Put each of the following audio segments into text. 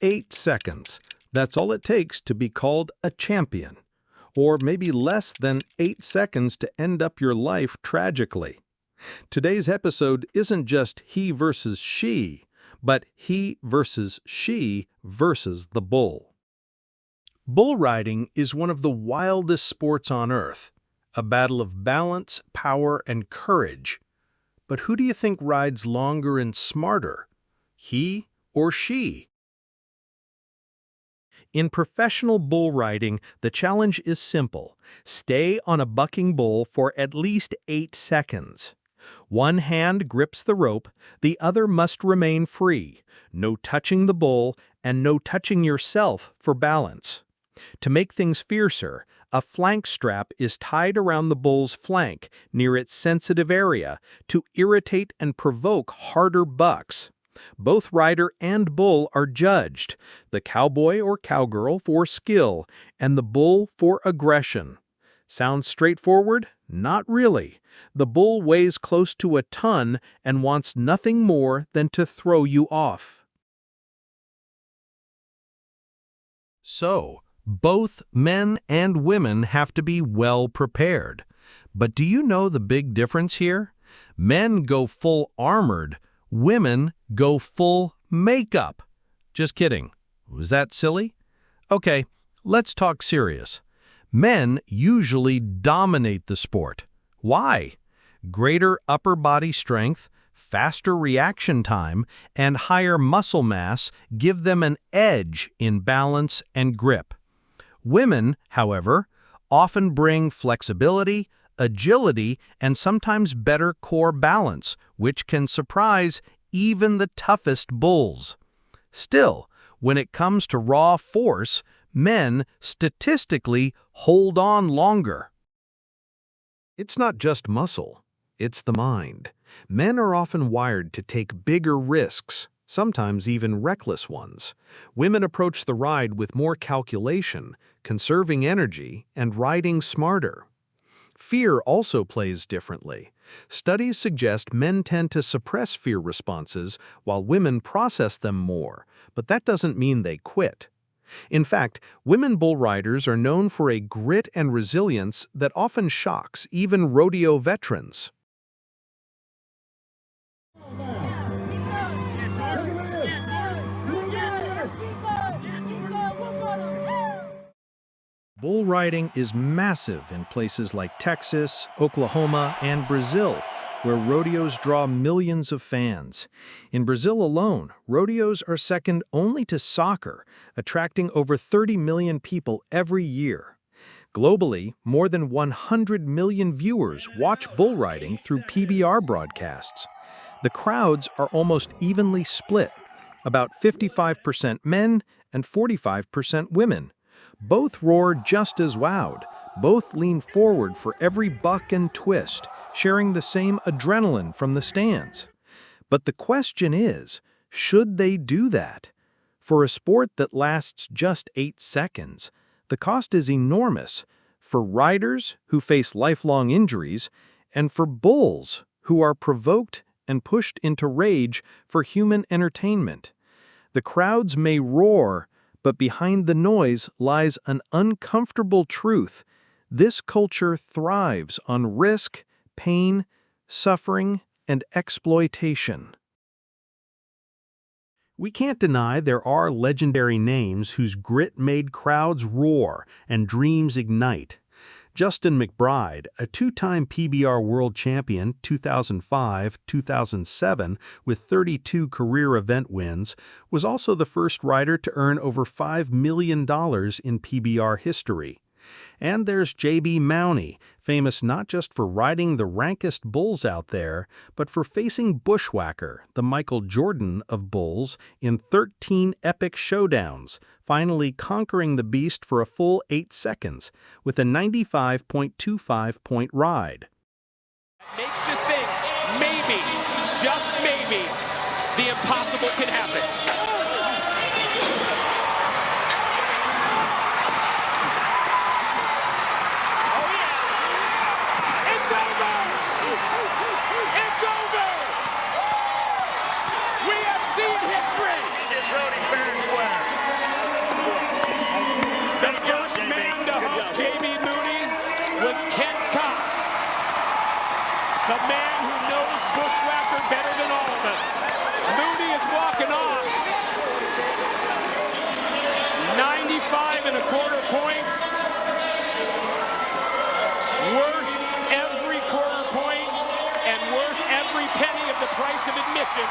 8 seconds. That's all it takes to be called a champion. Or maybe less than 8 seconds to end up your life tragically. Today's episode isn't just he versus she, but he versus she versus the bull. Bull riding is one of the wildest sports on earth, a battle of balance, power, and courage. But who do you think rides longer and smarter, he or she? In professional bull riding, the challenge is simple. Stay on a bucking bull for at least 8 seconds. One hand grips the rope, the other must remain free. No touching the bull, and no touching yourself for balance. To make things fiercer, a flank strap is tied around the bull's flank near its sensitive area to irritate and provoke harder bucks. Both rider and bull are judged, the cowboy or cowgirl for skill, and the bull for aggression. Sounds straightforward? Not really. The bull weighs close to a ton and wants nothing more than to throw you off. So, both men and women have to be well prepared. But do you know the big difference here? Men go full armored, women go full makeup. Just kidding. Was that silly? Okay, let's talk serious. Men usually dominate the sport. Why? Greater upper body strength, faster reaction time, and higher muscle mass give them an edge in balance and grip. Women, however, often bring flexibility, agility, and sometimes better core balance, which can surprise even the toughest bulls. Still, when it comes to raw force, men statistically hold on longer. It's not just muscle, it's the mind. Men are often wired to take bigger risks, sometimes even reckless ones. Women approach the ride with more calculation, conserving energy, and riding smarter. Fear also plays differently. Studies suggest men tend to suppress fear responses while women process them more, but that doesn't mean they quit. In fact, women bull riders are known for a grit and resilience that often shocks even rodeo veterans. Bull riding is massive in places like Texas, Oklahoma, and Brazil, where rodeos draw millions of fans. In Brazil alone, rodeos are second only to soccer, attracting over 30 million people every year. Globally, more than 100 million viewers watch bull riding through PBR broadcasts. The crowds are almost evenly split, about 55% men and 45% women. Both roar just as loud. Both lean forward for every buck and twist, sharing the same adrenaline from the stands. But the question is, should they do that? For a sport that lasts just 8 seconds, the cost is enormous for riders who face lifelong injuries and for bulls who are provoked and pushed into rage for human entertainment. The crowds may roar, but behind the noise lies an uncomfortable truth. This culture thrives on risk, pain, suffering, and exploitation. We can't deny there are legendary names whose grit made crowds roar and dreams ignite. Justin McBride, a two-time PBR World Champion 2005-2007 with 32 career event wins, was also the first rider to earn over $5 million in PBR history. And there's J.B. Mowney, famous not just for riding the rankest bulls out there, but for facing Bushwhacker, the Michael Jordan of bulls, in 13 epic showdowns, finally conquering the beast for a full 8 seconds with a 95.25-point ride. Makes you think, maybe, just maybe, the impossible can happen. It's over! It's over! We have seen history! It's Rody fair and square. better than all of us. Mooney is walking off. 95 and a quarter points. Worth every quarter point and worth every penny of the price of admission.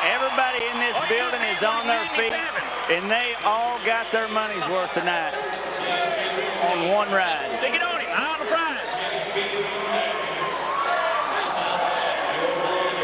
Everybody in this building is on their feet, and they all got their money's worth tonight on one ride. Stick it on him, eye on the prize.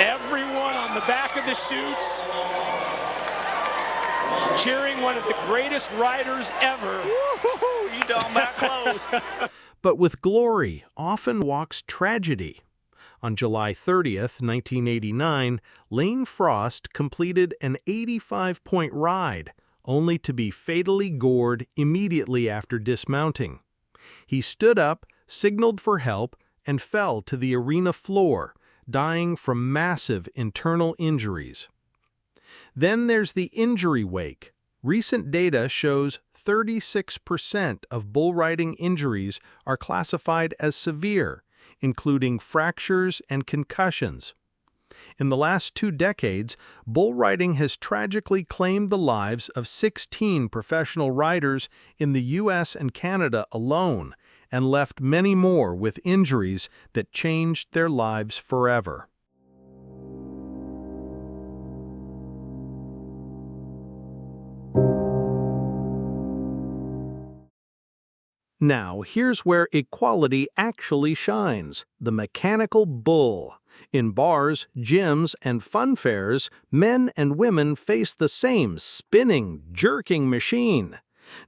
Everyone on the back of the chutes cheering one of the greatest riders ever. Woo-hoo-hoo, you talking about close. But with glory often walks tragedy. On July 30th, 1989, Lane Frost completed an 85-point ride, only to be fatally gored immediately after dismounting. He stood up, signaled for help, and fell to the arena floor, dying from massive internal injuries. Then there's the injury wake. Recent data shows 36% of bull riding injuries are classified as severe, including fractures and concussions. In the last 2 decades, bull riding has tragically claimed the lives of 16 professional riders in the U.S. and Canada alone, and left many more with injuries that changed their lives forever. Now, here's where equality actually shines: the mechanical bull. In bars, gyms, and fun fairs, men and women face the same spinning, jerking machine.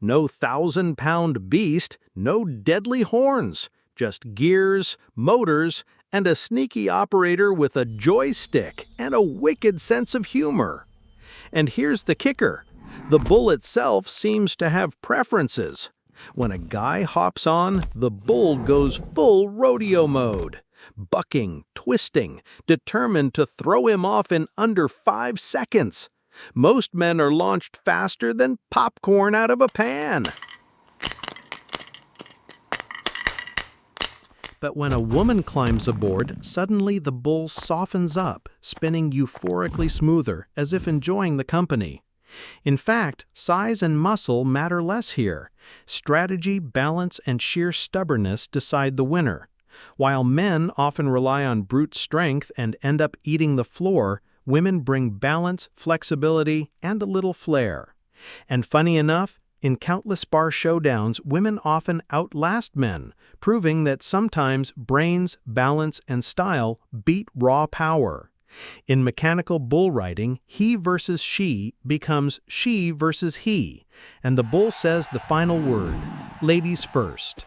No 1,000-pound beast, no deadly horns, just gears, motors, and a sneaky operator with a joystick and a wicked sense of humor. And here's the kicker: the bull itself seems to have preferences. When a guy hops on, the bull goes full rodeo mode, bucking, twisting, determined to throw him off in under 5 seconds. Most men are launched faster than popcorn out of a pan. But when a woman climbs aboard, suddenly the bull softens up, spinning euphorically smoother, as if enjoying the company. In fact, size and muscle matter less here. Strategy, balance, and sheer stubbornness decide the winner. While men often rely on brute strength and end up eating the floor, women bring balance, flexibility, and a little flair. And funny enough, in countless bar showdowns, women often outlast men, proving that sometimes brains, balance, and style beat raw power. In mechanical bull riding, he versus she becomes she versus he, and the bull says the final word: ladies first.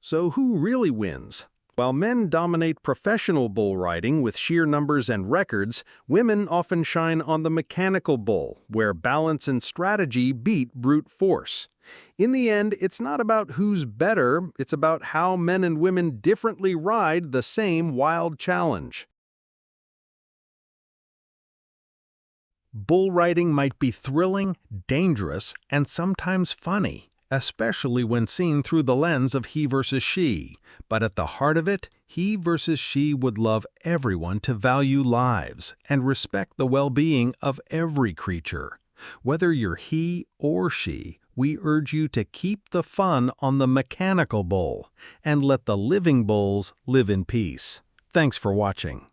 So who really wins? While men dominate professional bull riding with sheer numbers and records, women often shine on the mechanical bull, where balance and strategy beat brute force. In the end, it's not about who's better, it's about how men and women differently ride the same wild challenge. Bull riding might be thrilling, dangerous, and sometimes funny, especially when seen through the lens of he versus she. But at the heart of it, he versus she would love everyone to value lives and respect the well-being of every creature. Whether you're he or she, we urge you to keep the fun on the mechanical bull and let the living bulls live in peace. Thanks for watching.